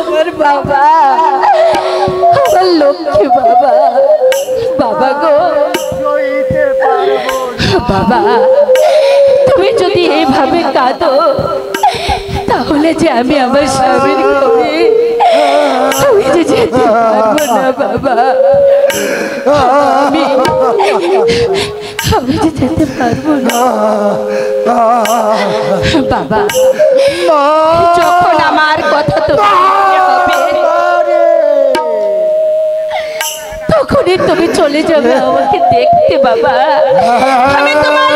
আমার বাবা, আমার লক্ষ্মী বাবা, বাবা গো বাবা, তুমি যদি এইভাবে কাঁদো তাহলে যে আমি আমার স্বামীর ঘরে আমি যে যেতে পারবো না বাবা, আমি যে যেতে পারবো না বাবা। যখন আমার কথা তোমার হবে তখনই তুমি চলে যাবে আমাকে দেখতে বাবা। আমি তোমার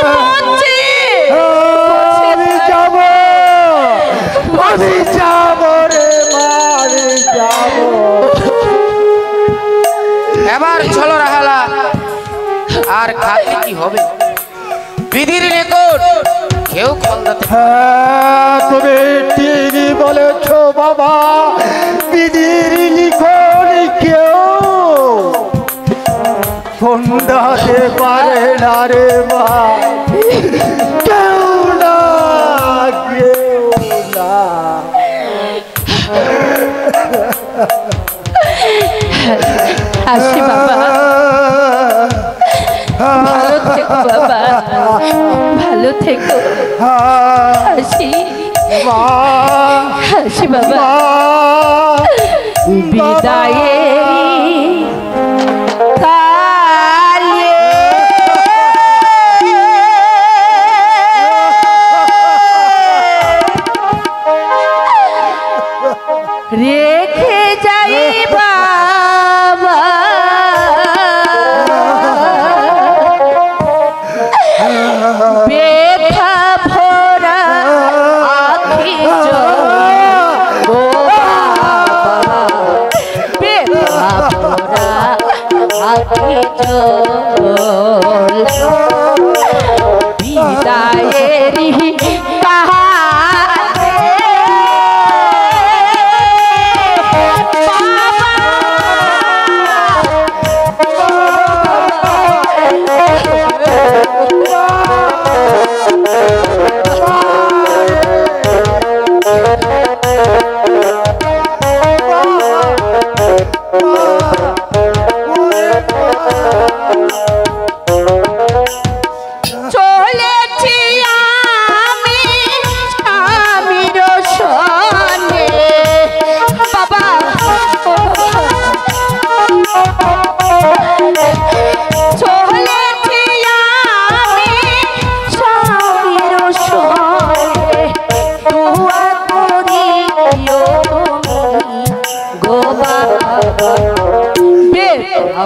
এবার চলো রাহালা, আর খাতে কি হবে? বিধির নিকট কেউ খন্দাতে। তুমি ঠিকই বলেছ বাবা, বিধির নিকট কেউ খন্দাতে পারে না রে মা, কেউ না, কেউ না। আসি বাবা, ভালো থেকো বাবা, ভালো থেকো। আসি আসি বাবা, বিদায়ে রেখে যাই বাবা, ব্যথা ভরা আখি গো বাবা, ব্যথা ভরা আখি বিদায়েরি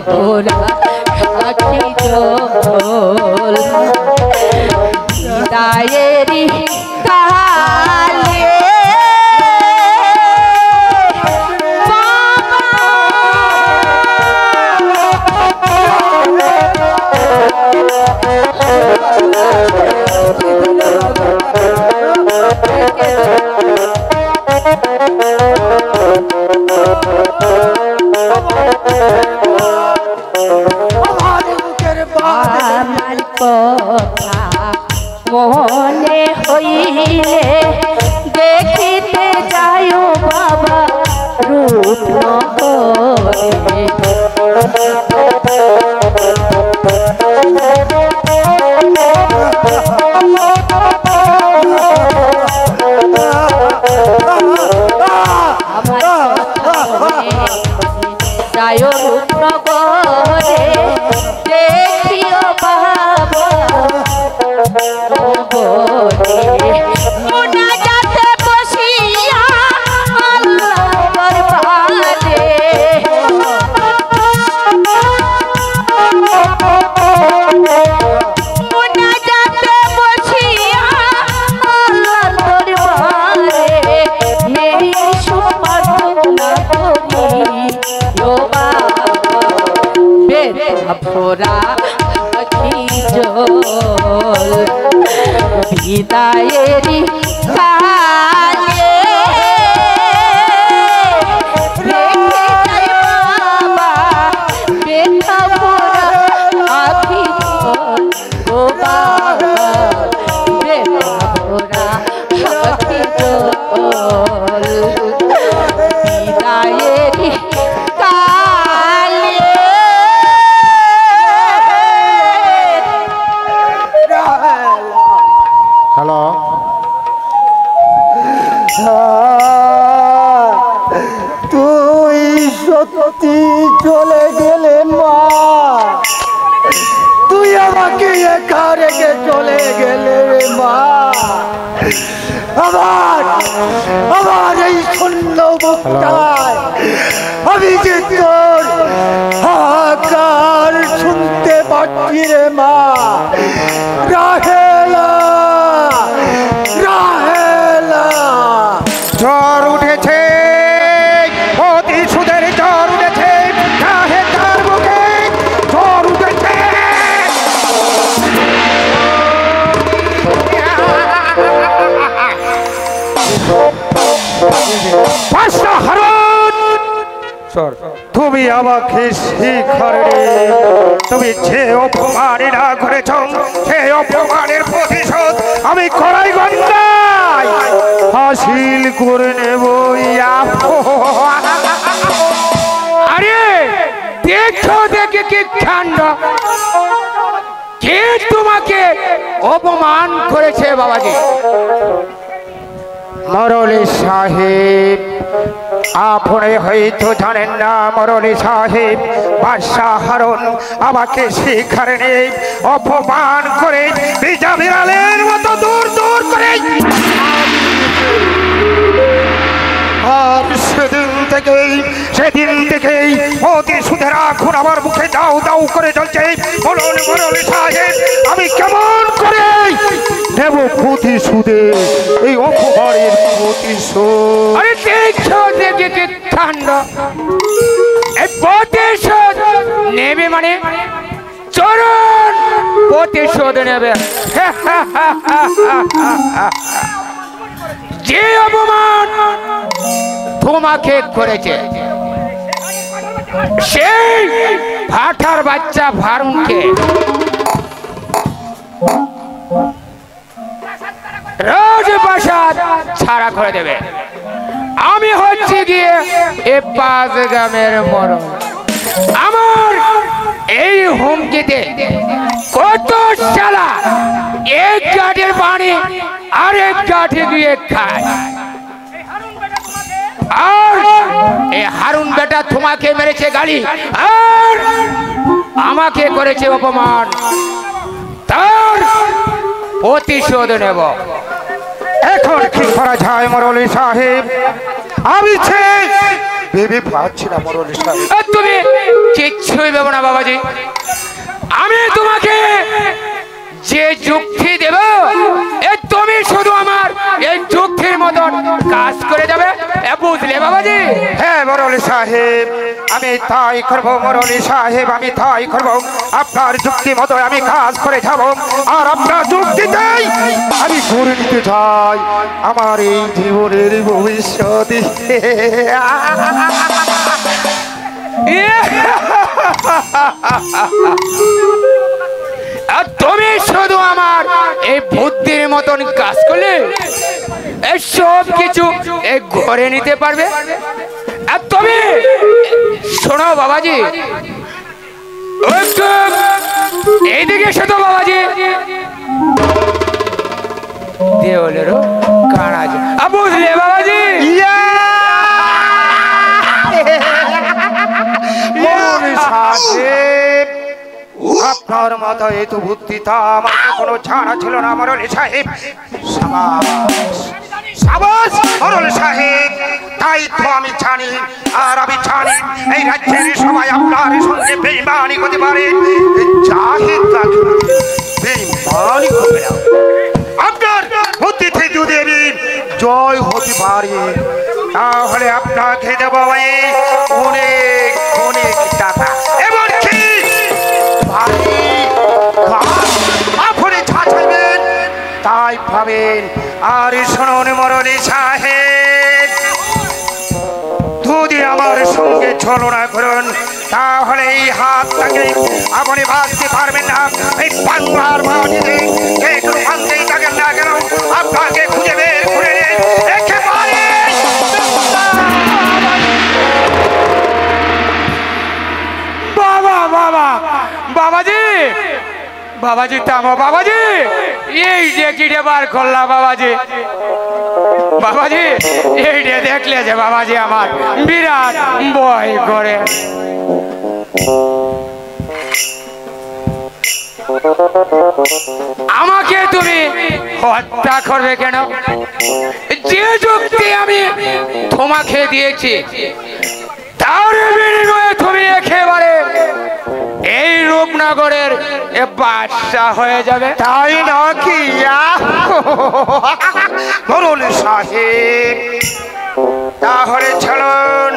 ভোলা আখি জল বিদায়েরি কালে আমার কথা মনে হইলে দেখিতে যাও বাবা রূপনগরে, যাও রূপনগরে দেখিও বাবা মোনা যাতে বসিয়া আল্লাহ দরবারে, মোনা যাতে বসিয়া আল্লাহ দরবারে এই সুপ্রার্থনা করি ও বাবা, ব্যথা ভরা আখি জল বিদায়েরি কালে রেখে যাই বাবা, ব্যথা ভরা আখি জল ও বাবা, ব্যথা ভরা আখি জল তুই সত্যি চলে গেলে মা, তুই আমাকে একা রেখে চলে গেলে রে মা। আমার এই শূন্য বুকটায় আমি যে তোর হাহাকার শুনতে পাচ্ছি রে মা। রাহেলা, রাহেলা। ঝড় উঠেছে, প্রতিশোধের ঝড় উঠেছে, রাহে তার বুকে ঝড় উঠেছে। তুমি আমাকে শিখারে, তুমি যে অপমানে না করেছ সে অপমানের প্রতিশোধ আমি করাই গন্ডাই হাসিল করে নেব। আরে দেখো দেখে কি ঠান্ডা, কে তোমাকে অপমান করেছে বাবাজি? মরলি সাহেব, আপনি হয়তো জানেন না মরলি সাহেব বাদশাহ হারুন আমাকে শিখারে নেই অপমান করে বিজা বিড়ালের মতো দূর দূর করে। আর সেদিন থেকেই প্রতিশোধের আগুন আমার মুখে দাউ দাউ করে চলছে। বলুন মরলি সাহেব আমি কেমন করে নেব প্রতিশোধে এই অপমানের প্রতিশোধ? আরে দেখো দেখে কি ঠান্ডা, এই প্রতিশোধ নেবে মানে চরণ প্রতিশোধ নেবে। যে অপমান তোমাকে করেছে সেই ভাটার বাচ্চা হারুনকে রাজপ্রাসাদ ছাড়া করে দেবে। আমি হচ্ছে গিয়ে এ 5 গ্রামের মরণ। আমার এই হুমকিতে কত শালা এক গাঠের পানি আরেক গাঠে গিয়ে খায়। আর এই হারুন বেটা তোমাকে মেরেছে গালি আর আমাকে করেছে অপমান, তার প্রতিশোধ নেব। এখন কি করা যায় মরলি সাহেব? আমি ভেবে পাচ্ছি না মরলি সাহেব। তুমি কিচ্ছুই ভেবো না বাবাজি, আমি তোমাকে যে যুক্তি দেব তুমি শুধু আমার এই যুক্তির মতন কাজ করে যাবে, বুঝলে বাবাজি? হ্যাঁ মরলি সাহেব আমি তাই করবো মরলি সাহেব, আমি তাই করবো। আপনার যুক্তি মতো আমি কাজ করে যাব আর আপনার যুক্তিতেই আমি করে নিতে চাই আমার এই জীবনের ভবিষ্যৎ। আর তুমি শুধু আমার এই বুদ্ধির মতন কাজ করলে এই সব কিছু ঘরে নিতে পারবে। আর তুমি শোনো বাবাজি, এইদিকে শুধু বাবাজি দেওয়ালেরও কান আছে, বুঝলে বাবাজি? আপনার মাথায় এত বুদ্ধি তা আমার কোনো ছাড়া ছিল না মরলি সাহেব। সাবাস মরলি সাহেব, তাই তো আমি জানি আর আমি জানি এই রাজ্যের সবাই আপনার সঙ্গে বেইমানি করতে পারে। জাহিদ বেইমানি করবে না, আপনার বুদ্ধিতে যদি আমি জয় হতে পারি তাহলে আপনাকে দেব অনেক অনেক টাকা, এমনকি আপনি যা চাইবেন তাই পাবেন। আর শুনুন মরলি সাহেব, যদি আমার সঙ্গে ছলনা করুন তাহলে এই হাতটাকে আপনি বাঁচতে পারবেন না। এই বাংলার মাটিতে যে কোনো প্রান্তেই থাকেন না কেন আপনাকে খুঁজে বের করে একেবারে বাবা বাবা বাবাজি বাবাজি থামো বাবাজি, এই যে কিটে বার করলা বাবাজি, বাবাজি এইটা দেখলে যে বাবাজি আমার বিরাট ভয় করে। আমাকে তুমি হত্যা করবে কেন? যে যুক্তি আমি তোমাকে দিয়েছি তার বিনিময়ে তুমি একেবারে এই রূপনগরের বাদশা হয়ে যাবে, তাই নাকি? মোরল সাহেব, তাহলে চলুন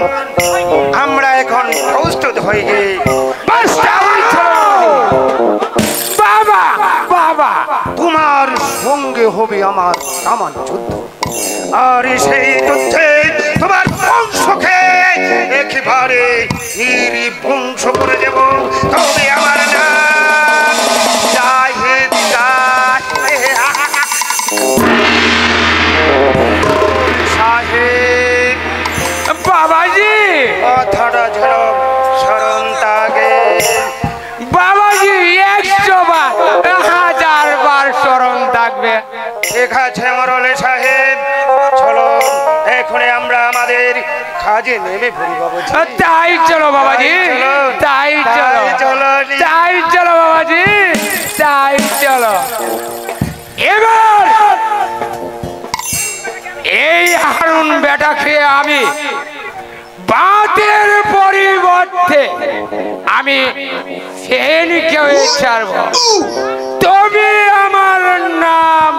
আমরা এখন প্রস্তুত হয়ে যাই। বাবা বাবা, তোমার সঙ্গে হবে আমার কামান যুদ্ধ, আর সেই যুদ্ধে তোমার বংশকে একেবারে নির্বংশ করে দেব। তবে আমার নাম জাহিদ সাহেব। বাবাজি কথাটা যেন স্মরণ থাকে। বাবাজি 100 বার 1000 বার স্মরণ থাকবে। ঠিক আছে মোরল সাহেব, চলো এখনই আমরা আমাদের কাজে নেমে পড়ি বাবাজি। তাই চলো বাবাজি, তাই চলো, তাই চলো বাবাজি, তাই চলো। এবার এই হারুন বেটাকে আমি বাতের পরিবর্তে আমি ফেনকে ছাড়ব। তুমি আমার নাম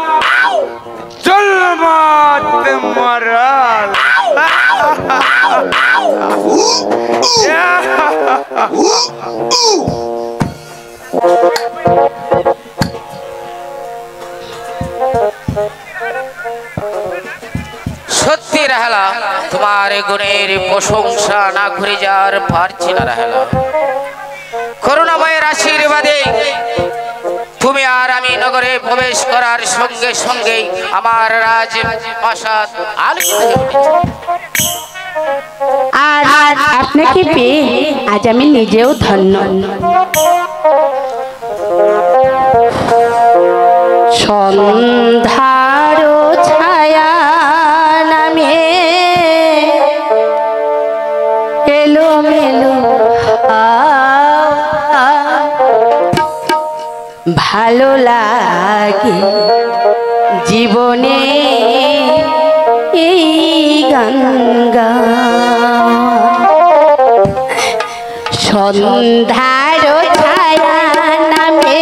জুলমত মরাল। সত্যি রাহেলা, তোমার গুণের প্রশংসা না করে যার পারছি না রাহেলা। করুণাময়ের আশীর্বাদে তুমি আর আমি নগরে প্রবেশ করার সঙ্গে সঙ্গে আমার রাজ প্রাসাদ আলোকিত হয়ে উঠেছে। আর আপনাকে পেয়ে আজ আমি নিজেও ধন্য। সন্ধ্যার ছায়া নামে এলো মেলো ভালো লাগে জীবনে এই গান গাওয়া। সন্ধ্যার ছায়া নামে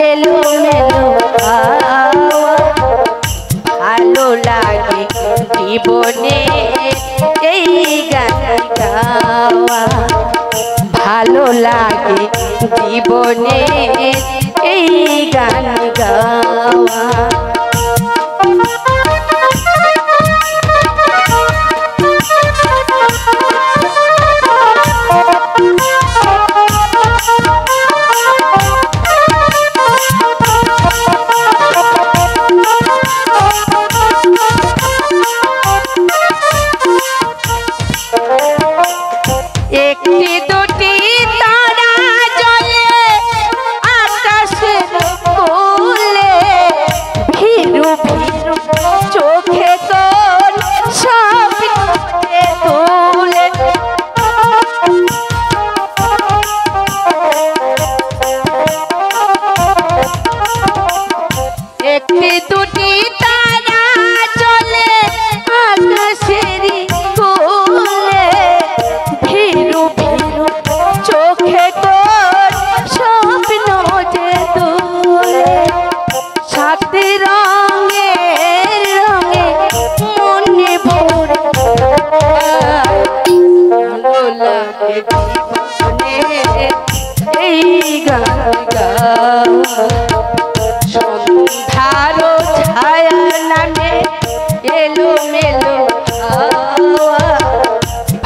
এলো মেলো ভালো লাগে জীবনে এই গান গাওয়া। ভালো লাগে জীবনে এই গান গাওয়া। একটি দুটি তারা জ্বলে আকাশে কোলে, ভীরু ভীরু চোখে কোন স্বপ্নে তোলে। একটি দুটি তারা জ্বলে আকাশের কোলে, ভীরু ভীরু চোখে কোন স্বপ্ন যে তোলে। সাত রঙের রঙে মনে ভরে ভালো লাগে জীবনে এই গান গাওয়া। সন্ধ্যার ছায়া নামে এলো মেলো হাওয়া।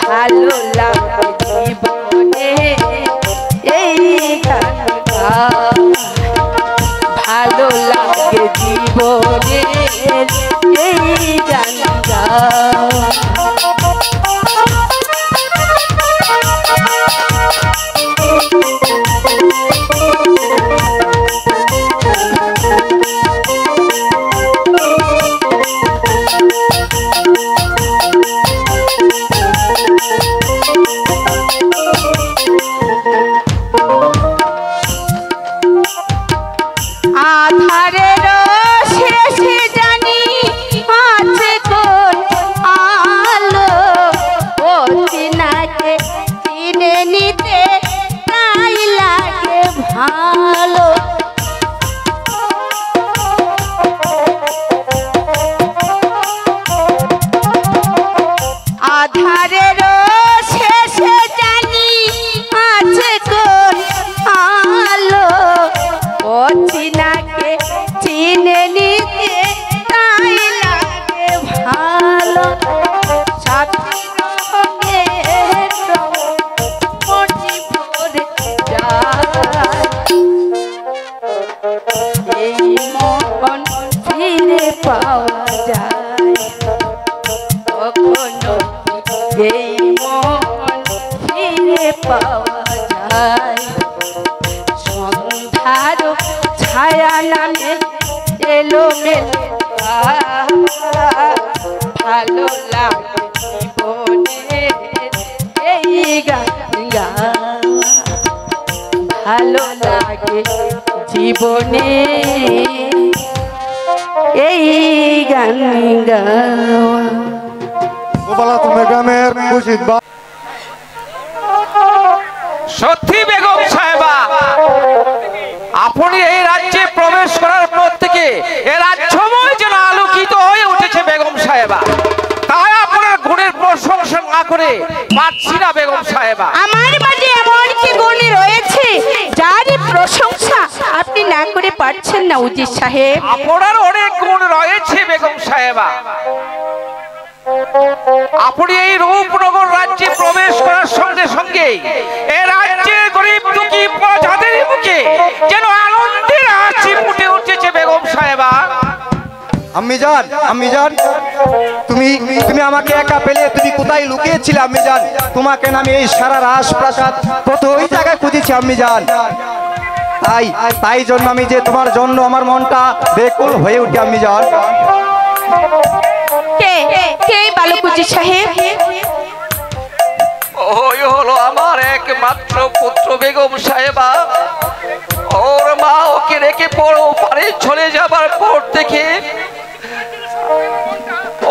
ভালো লাগে জীবনে এই গান গাওয়া। ভালো লাগে জীবনে এই গান গাওয়া। যায়, কখনো এই মন ফিরে পাওয়া যায়। সন্ধ্যার ছায়া নামে এলো মেলো ভালো লাগে জীবনে এই গান গাওয়া, ভালো লাগে জীবনে এই গান গাওয়া। গোপালা তুমি গ্রামের খুশিদ বা সত্যি বেগম সাহেবা, আপনি এই রাজ্যে প্রবেশ করার পর থেকে এ রাজ্যময় যেন আলোকিত হয়ে উঠেছে বেগম সাহেবা। তাই আপনার গুণের প্রশংসা না করে পারছি না বেগম সাহেবা। আমার মাঝে এমন কি গুণ রয়েছে যার প্রশংসা আপনি না করে পারছেন না উজির সাহেব? আপনার অনেক গুণ রয়েছে বেগম সাহেবা। আপনি এই রূপনগর রাজ্যে প্রবেশ করার সঙ্গে সঙ্গে এ রাজ্যের গরিব দুঃখী প্রজাদের মুখে যেন আনন্দের হাসি ফুটে উঠেছে বেগম সাহেবা। আম্মি জান তুমি তুমি আমাকে একা পেলে তুমি কোথায় লুকিয়েছিলে আম্মি জান? তোমাকে না আমি এই সারা রাজপ্রাসাদ কত ওই জায়গায় খুঁজেছি আম্মি জান। তাই জন্য আমি যে তোমার জন্য আমার মনটা বেকুল হয়ে উঠে আম্মি জান। কে কে বালক উজির সাহেব? ওই হলো আমার একমাত্র পুত্র বেগম সাহেবা। ওর মা ওকে রেখে পড়ো পারে চলে যাবার পর থেকে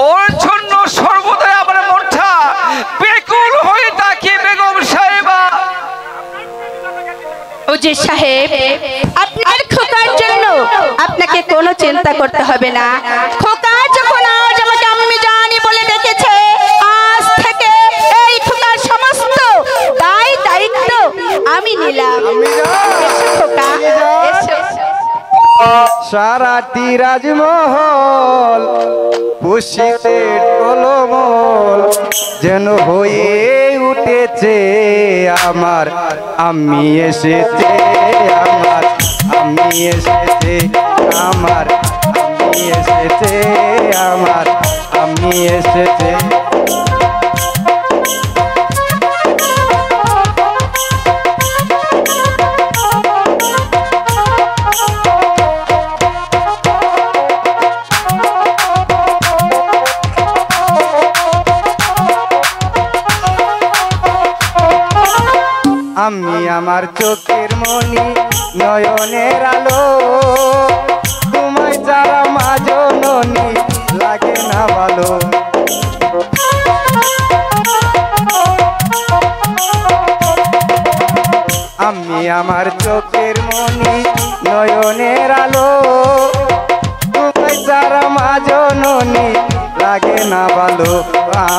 ওর জন্য সর্বদাই আমার মনটা বেকুল হয়ে থাকে বেগম সাহেবা। উজির সাহেব, আপনার খোকার জন্য আপনাকে কোনো চিন্তা করতে হবে না। খোকা যখন আজ আমাকে আম্মি জানি বলে ডেকেছে, আজ থেকে এই খোকার সমস্ত দায় দায়িত্ব আমি নিলাম। এসো খোকা, এসো। সারাটি রাজমহল খুশিতে টলমল যেন হয়ে উঠেছে আমার আম্মি এসেছে, আমার আম্মি এসেছে, আমার আম্মি এসেছে, আমার আম্মি এসেছে। আমি আমার চোখের মনি নয়নের আলো, তোমায় যারা মা জননী লাগে না ভালো। আমি আমার চোখের মনি নয়নের আলো, তোমায় যারা মা জননী লাগে না ভালো।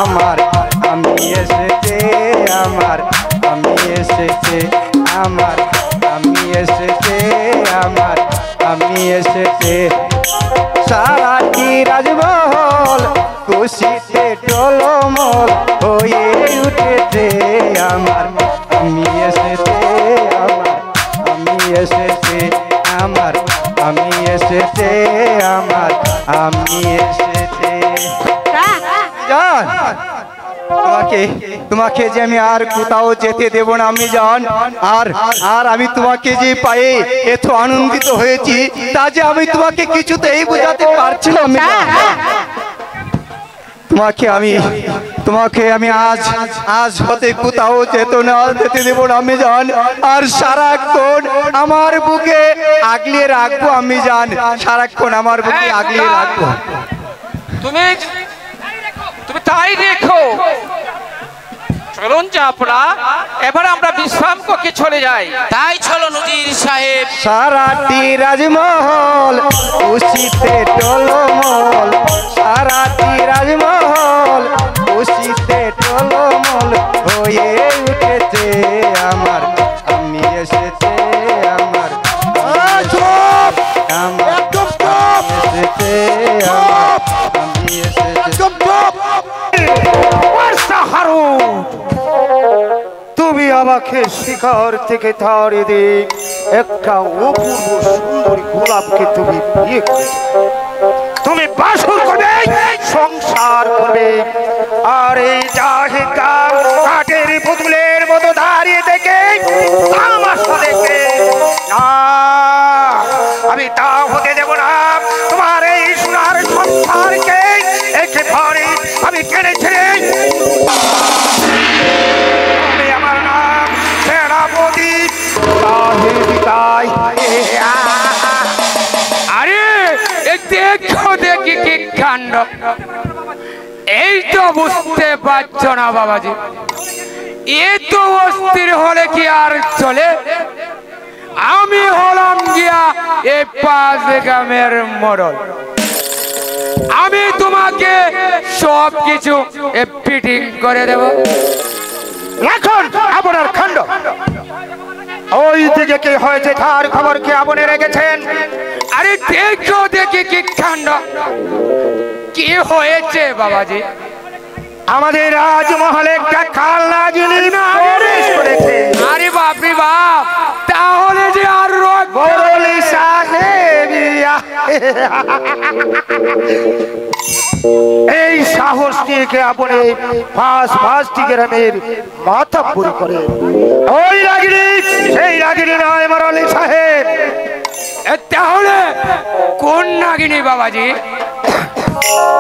আমার আমি এসেছে, আমার আমি এসেছে, আমার আমি এসেছে, আমার আমি এসেছে। সারাটি রাজমহল খুশিতে টলমল হয়ে উঠেছে আমার আমি এসেছে, আমার আমি এসেছে, আমার আমি এসেছে, আমার আমি এসেছে। জান তোমাকে যে আমি আর কোথাও যেতে দেব না আমি জান। আর আমি তোমাকে যে পায়ে এত আনন্দিত হয়েছি তা যে আমি তোমাকে কিছুতেই বোঝাতে পারছি না আমি জান। তোমাকে আমি আজ হতে কোথাও যেতে দেব না আমি জান। আর সারাক্ষণ আমার বুকে আগলিয়ে রাখবো আমি জান, সারাক্ষণ আমার বুকে আগলিয়ে রাখবো। তুমি তাই দেখো। চলুন চাপড়া, এবার আমরা বিশ্রাম কক্ষে চলে যাই। তাই চলো উজির সাহেব। সারাটি রাজমহল খুশিতে টলমল, সারাটি রাজমহল খুশিতে টলমল হয়ে উঠেছে আমার আমি এসেছে, আমার এসেছে, আমি এসেছে। তুমি আমাকে শিখর থেকে তাড়িয়ে দিয়ে একটা অপূর্ব সুন্দরী গোলাপকে তুমি বিয়ে করেছো। তুমি বাসর করে অত্যাচার করবে। আর এই জাহিদ কাঠের পুতুলের মতো দাঁড়িয়ে থেকে তামাশা দেখে না, আমি তা হতে দেব না। তোমার এই সোনার সংসারকে একেবারে আমি কেড়ে ছেড়ে আমার নাম সেনাপতি আরে দেখো দেখি কি কাণ্ড। এই তো বুঝতে পারছো না বাবাজি, এ তো অস্থির হলে কি আর চলে? আমি হলাম গিয়া এই 5 গ্রামের মোড়ল। আমি তোমাকে সব কিছু ফিটিং করে দেব। এখন আপনার খণ্ড ওই দিকে কি হয়েছে তার খবর কি আপনি রেখেছেন? আরে দেখো দেখি কি কাণ্ড। কি হয়েছে বাবাজি? আমাদের রাজমহলে একটা খালনা যিনি প্রবেশ করেছে। আরে বাপরে বাপ, তাহলে যে আর রোগ বরলি সাহেব এই সাহস নিয়ে আপনি ফাঁসটি গ্রামের মাথা পুরি করে ওই রাগিনী, সেই রাগিনী নয় বরলি সাহেব। তাহলে কোন নাগিনী বাবাজি?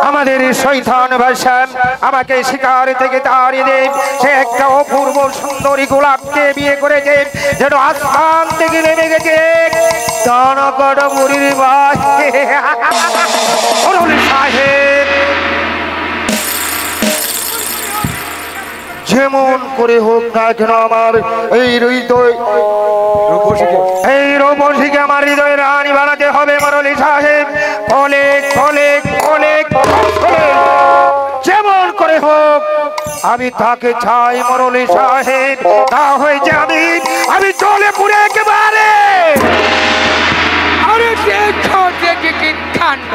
আমাদের শয়তান ভাষণ আমাকে শিকার থেকে তাড়িয়ে দেন। সে একটা অপূর্ব সুন্দরী গোলাপকে বিয়ে করেছে, যেন আসমান থেকে নেমে গেছে দানকড় মুড়ির ভাই সাহেব। যেমন করে হোক না কেন আমার এই রূপসীকে আমার হৃদয়ের রানী বানাতে হবে মরলি সাহেব। অনেক অনেক অনেক যেমন করে হোক আমি তাকে চাই মরলি সাহেব। তা হয়েছে আমি চলে পুরে একেবারে। আরে দেখো দেখি কি কাণ্ড।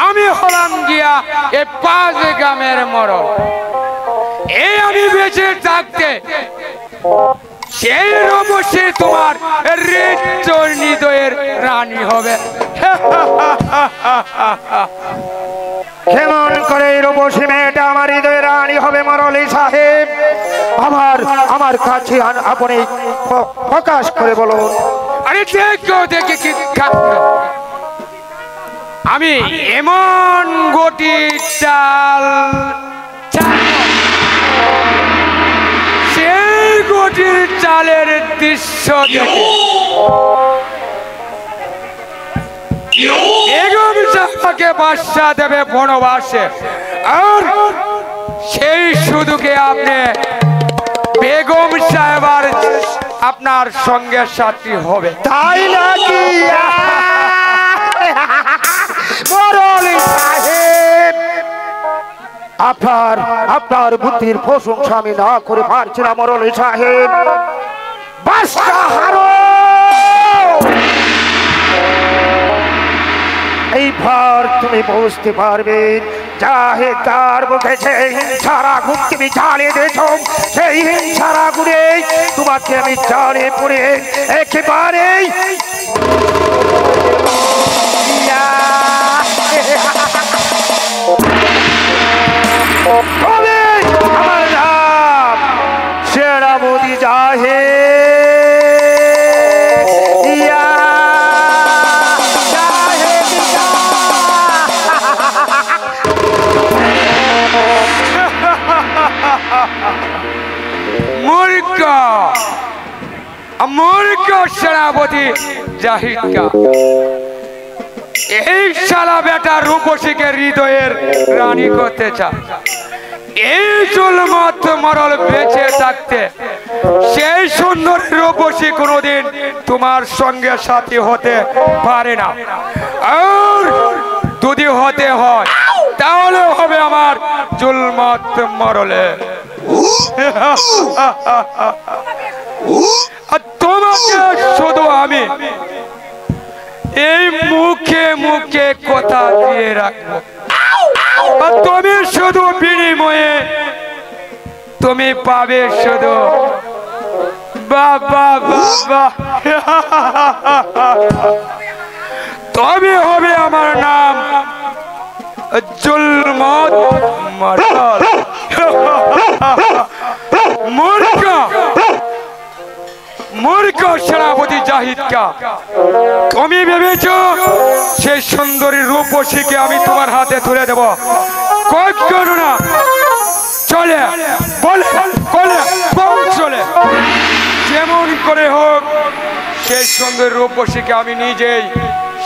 আমি হলাম গিয়া এই 5 গ্রামের মোড়ল। এই আমি বেঁচে থাকতে সেই রূপসী তোমার হৃদয়ের রানী হবে। কেমন করে রূপসী মেয়েটা আমার হৃদয়ের রানী হবে মরলি সাহেব? আমার কাছে আপনি প্রকাশ করে বলুন। আরে দেখো দেখি কি কাণ্ড। আমি এমন গটি চাল সেই গটির চালের দৃশ্য দেখে বেগম সাহেবকে বাদশা দেবে বনবাসে। আর সেই শুধুকে আপনি বেগম সাহেব আর আপনার সঙ্গে সাথী হবে। তাই নাকি মরলি সাহেব? আপনার বুদ্ধির প্রশংসা আমি না করে পারছি না মরলি সাহেব। এইবার তুমি বুঝতে পারবে জাহেদ তার মুখে সেই হিংসার আগুন তুমি জ্বালিয়ে দিয়েছ। সেই হিংসার আগুনে তোমাকে আমি জ্বালিয়ে পড়ে একেবারেই আমার নাম সেনাপতি মূর্খ সেনাপতি জাহিদ কা এই শালা বেটা রূপসীকে হৃদয়ের রানী করতে চায়। এই জুলমত মরল বেঁচে থাকতে সেই সুন্দর রূপসী কোনোদিন তোমার সঙ্গে সাথী হতে পারে না। আর যদি হতে হয় তাহলে হবে আমার জুলমত মরলে। তোমাকে শুধু আমি এই মুখে মুখে কথা দিয়ে রাখবো। তুমি শুধু বিনিময়ে তুমি পাবে শুধু বাবা বাবা। তবে হবে আমার নাম জুলমত মারাল মূর্খ মূর্খ সেনাপতি জাহিদ কা তুমি ভেবেছ সেই সুন্দরী রূপসীকে আমি তোমার হাতে তুলে দেব? কখনো না। চলে বলে বলে চলে যেমন করে হোক সেই সুন্দর রূপসীকে আমি নিজেই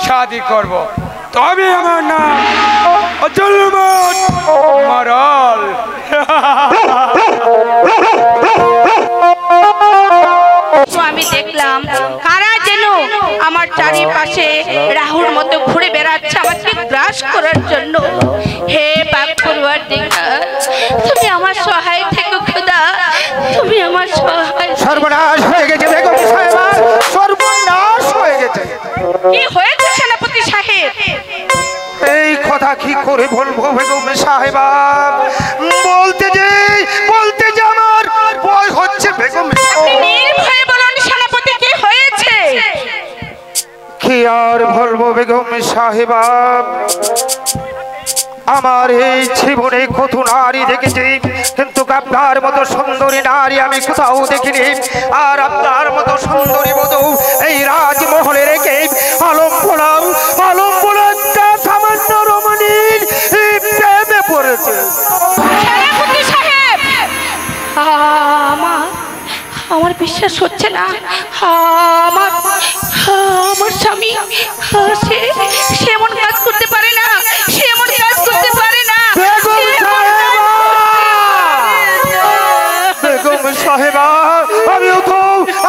শাদী করব। তবে আমার নাম জুলমত মারাল। আমি দেখলাম কারা যেন আমার চারিপাশে রাহুর মতো ঘুরে বেড়াচ্ছে আমাকে গ্রাস করার জন্য। হে পাক পরওয়ারদিগার, তুমি আমার সহায় থেকো খোদা, তুমি আমার সহায়। সর্বনাশ হয়ে গেছে বেগম সাহেবা, সর্বনাশ হয়ে গেছে। কি হয়েছে সেনাপতি সাহেব? এই কথা কি করে বলবো বেগম সাহেবা? বলতে যে আমার ভয় হচ্ছে বেগম। নির্ভয়ে বলুন সেনাপতি, কি হয়েছে? কি আর বলবো বেগম সাহেবা, আমার এই জীবনে কত নারী দেখেছি, কিন্তু আপনার মতো সুন্দরী নারী আমি কোথাও দেখিনি। আর আপনার মতো সুন্দরী বধূ এই রাজমহলে রেখে আলম বলাম একটা সামান্য রমণীর প্রেমে পড়েছে। সেনাপতি সাহেব, আমার বিশ্বাস হচ্ছে না। আমার স্বামী সে এমন কাজ করতে পারে না, সে এমন কাজ করতে পারে না। বেগম সাহেবা,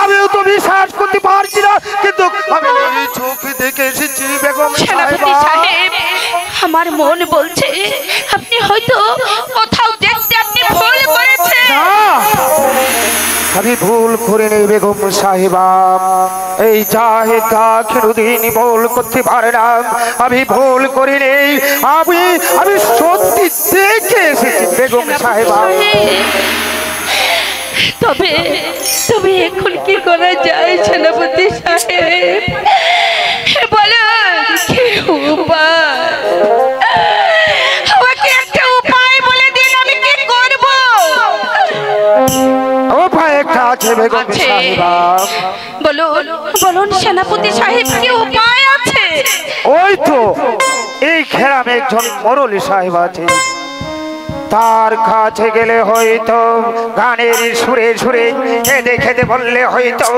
আমিও তো বিশ্বাস করতে পারছি না, কিন্তু আমি চোখে দেখে এসেছি বেগম সেনাপতি সাহেব, আমার মন বলছে আপনি হয়তো কোথাও দেখতে আপনি ভুল করেছেন। আমি ভুল করে নেই বেগম সাহেবা, এই জাহেদ কোনদিন ভুল করতে পারে না। আমি ভুল করে নেই, আমি সত্যি দেখে এসেছি বেগম সাহেবা। তবে এখন কি করা যায় সেনাপতি সাহেব? বলো কি উপায়? আমাকে একটা উপায় বলে দিন, আমি কি করব? উপায় একটা আছে বেগম সাহেবা। বলুন সেনাপতি সাহেব, কি উপায় আছে? ওই তো এই গ্রামে একজন মুরলী সাহেব আছে, তার কাছে গেলে হয়তো গানের সুরে সুরে খেতে খেতে বললে হয়তো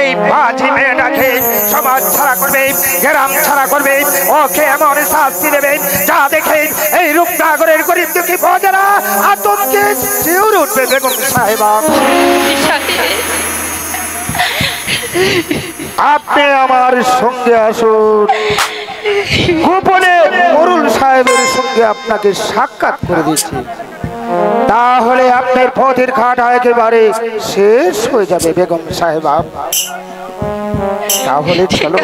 এই বাজি মেয়েটাকে সমাজ ছাড়া করবে, গ্রাম ছাড়া করবে, ওকে এমন শাস্তি দেবে যা দেখে এই রূপনগরের গরিব দুঃখী প্রজারা আতঙ্কে শিউরে উঠবে বেগম সাহেবা। আপনি আমার সঙ্গে আসুন, গোপনে মুরুল সাহেবের সঙ্গে আপনাকে সাক্ষাৎ করে দিচ্ছি, তাহলে আপনার পথের খাটা একেবারে শেষ হয়ে যাবে বেগম সাহেবা। তাহলে চলো।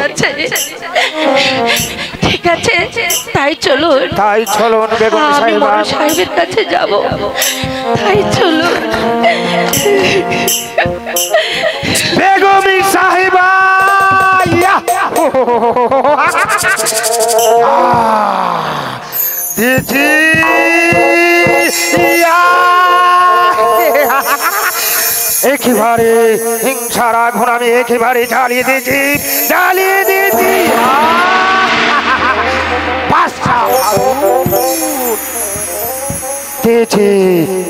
ঠিক আছে, তাই চলুন বেগম সাহেবা, সাহেবের কাছে যাব। তাই চলুন বেগম সাহেবা। দিদি একেবারে হিংসার আগুন আমি একেবারে জ্বালিয়ে দিয়েছি।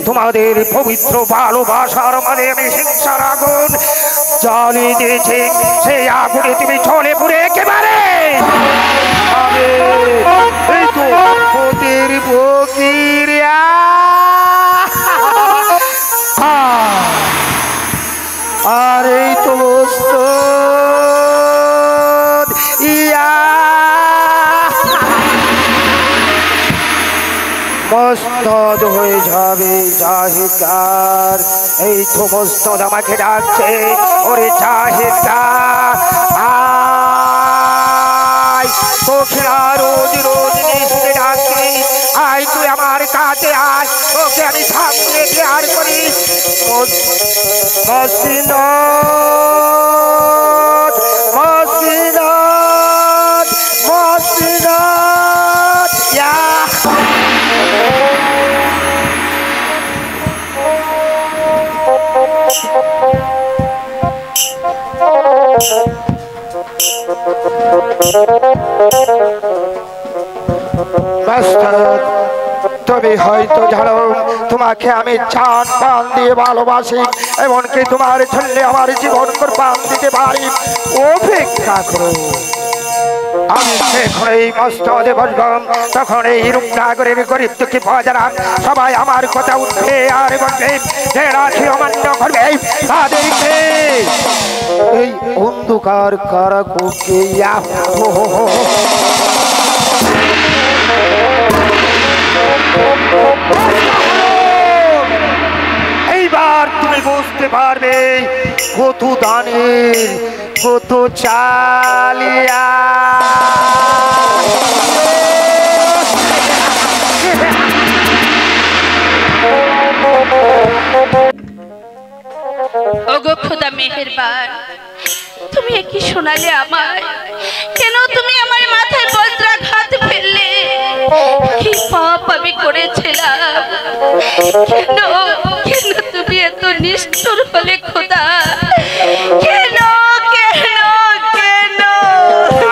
তোমাদের পবিত্র ভালোবাসার মানে আমি হিংসার আগুন জ্বালিয়ে দিয়েছি, সেই আগুনে তুমি চলে পুড়ে একেবারে আর এই তো মস্তদ হয়ে যাবে জাহিদার। এই তো মস্তদ আমাকে ডাকছে, ওরে জাহিদার রোজ রোজ নিশ্চয় ডাকছে, আয় তুই আমার কাছে আয়, তোকে আমি সামনে প্রেয়ার করি। মসজিদ মসজিদ মসজিদ মাস্টার, তুমি হয়তো জানো তোমাকে আমি জান প্রাণ দিয়ে ভালোবাসি, এমনকি তোমার জন্য আমার জীবন কোরবান দিতে পারি। অপেক্ষা করো, আমি যখন এই মস্তদে বসলাম তখন এই রূপনগরের গরিব দুঃখী প্রজারা সবাই আমার কথা উঠবে আর বলবে, যে রাখি অমান্য করবে তাদেরকে এই অন্ধকার কারাকুকে এইবার তুমি বুঝতে পারবে কত দানের কত চালিয়া। ওগো খোদা মেহেরবান, তুমি কি শোনালে আমায়? কেন তুমি আমার মাথায় বজ্রাঘাত ফেললে? কি পাপ আমি করেছিলাম? কেন কেন তুমি এত নিষ্ঠুর হলে খোদা? কেন কেন কেন?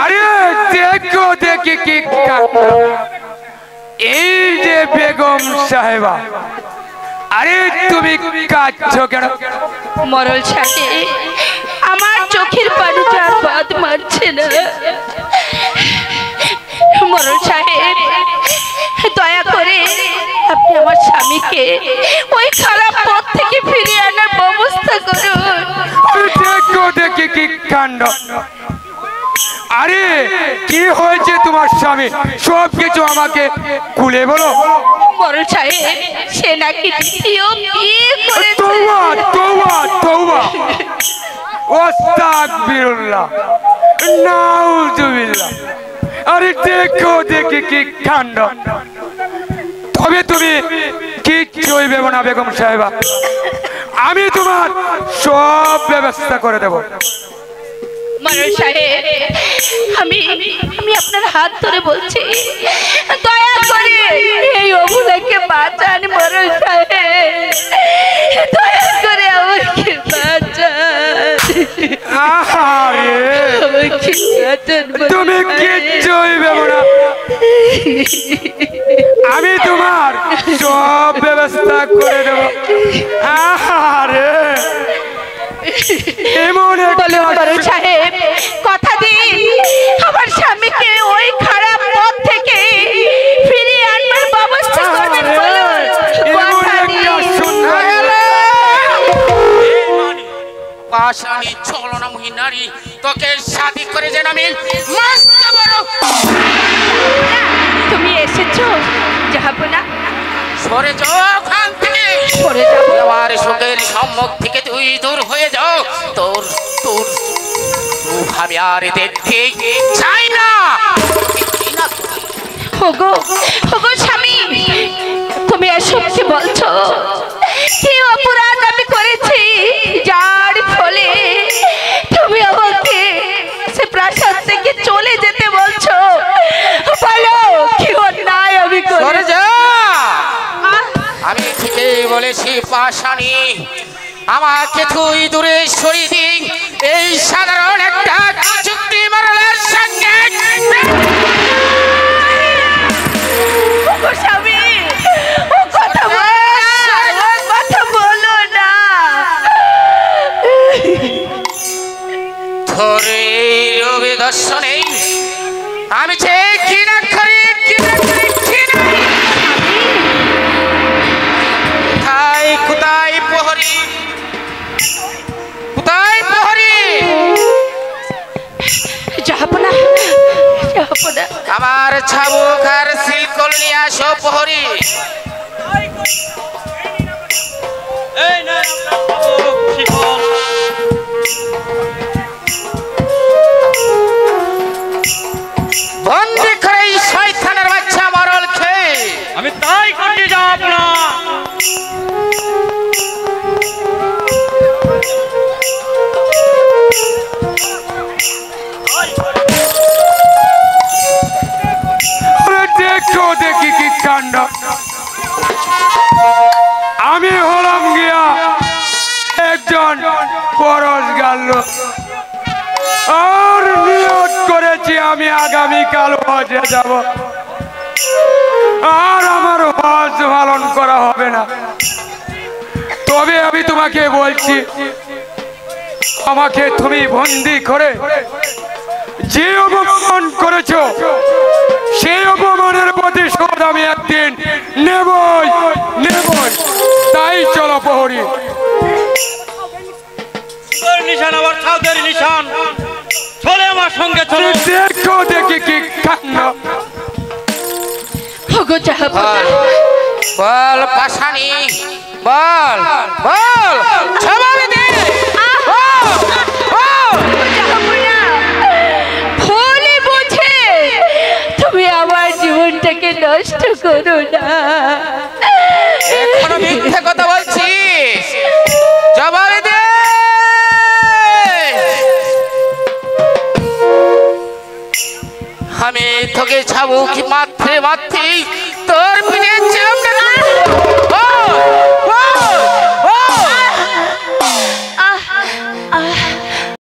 আরে দেখো দেখি কি কাণ্ড। এই যে বেগম সাহেবা, আরে তুমি কাঁদছো কেন? মরল সাহেব, আমার চোখের পানি যার বাদ মারছে না। মরল সাহেব, দয়া করে আপনি আমার স্বামীকে ওই খারাপ পথ থেকে ফিরিয়ে আনার ব্যবস্থা করুন। দেখো দেখি কি কাণ্ড। আরে কি হয়েছে তোমার স্বামী? সব কিছু আমাকে খুলে বলো। মরল সাহেব, সে নাকি দ্বিতীয় বিয়ে করেছে। তওবা তওবা তওবা, আস্তাগফিরুল্লাহ, নাউযুবিল্লাহ। আরে দেখো দেখি কি কাণ্ড। তবে তুমি কিচ্ছুই ভেবো না বেগম সাহেবা, আমি তোমার সব ব্যবস্থা করে দেব। মরল সাহেব, আমি আমি আপনার হাত ধরে বলছি, দয়া করে এই অবলাকে বাঁচান। মরল সাহেব, দয়া করে আমাকে বাঁচান। আহারে, আমাকে বাঁচান। তুমি কিচ্ছুই ভেবো না, আমি তোমার সব ব্যবস্থা করে দেব। আহারে, এমন বলুন মরল সাহেব, কথা দিন আমার স্বামীকে ওই খারাপ পথ থেকে ফিরিয়ে আনবার ব্যবস্থা করবেন। বলুন, কথা দিন। পাশানি ছলনা মহিনারি তোকে শাদি করে যেন আমি মস্ত বড়। তুমি এসেছো যাবো না? সরে যাও ওখান থেকে, সরে যাবো? আমার সুখের সম্মুখ থেকে তুই দূর হয়ে যাও। তোর তোর আমি আর দেখতে চাই না। ওগো ওগো স্বামী, তুমি এসব কি বলছো? কি অপরাধ আমি করেছি যার ফলে তুমি আমাকে সে প্রাসাদ থেকে চলে যেতে বলছো? বলো, কি অন্যায় আমি সরে করেছি? যা। আমি ঠিকই বলেছি পাশানি, আমাকে তুই দূরে সরিয়ে দিই। এই সাধারণ একটা চুক্তি মরলের সঙ্গে। ওগো স্বামী, ও কথা বলো না। ধরে রবি দর্শনে আমি যে ঘৃণা করি কোথায় কোথায় প্রহরী, কোথায় প্রহরী? যাবো না, যাবো না। আমার ছাবুক আর সিলকল নিয়ে আসো প্রহরী। বন্দি করে এই শয়তানের বাচ্চা মরল খেয়ে আমি তাই করতে যাব না। দেখো দেখি কি কাণ্ড। আমি হলাম গিয়া একজন পরশ গাল, আর নিয়ত করেছি আমি আগামীকাল হজে যাব, আর আমার হজ পালন করা হবে না। তবে আমি তোমাকে বলছি, আমাকে তুমি বন্দি করে যে অপমান করেছো সেই অপমানের প্রতিশোধ আমি একদিন নেবই। তাই চলো প্রহরী। নিশান আবার সাউদের নিশান, চলে আমার সঙ্গে চলো। দেখো দেখি কি কান্না। ওগো জাহাপনা, বল পাশানি, বল বল জবাব দে। জাহাপনা, ভুল বুঝে তুমি আমার জীবনটাকে নষ্ট করো না। এখনো মিথ্যে কথা বলছিস, জবাব দে। আমি তোকে ছাবো কি মাত্রে তোর পিঠে চামড়া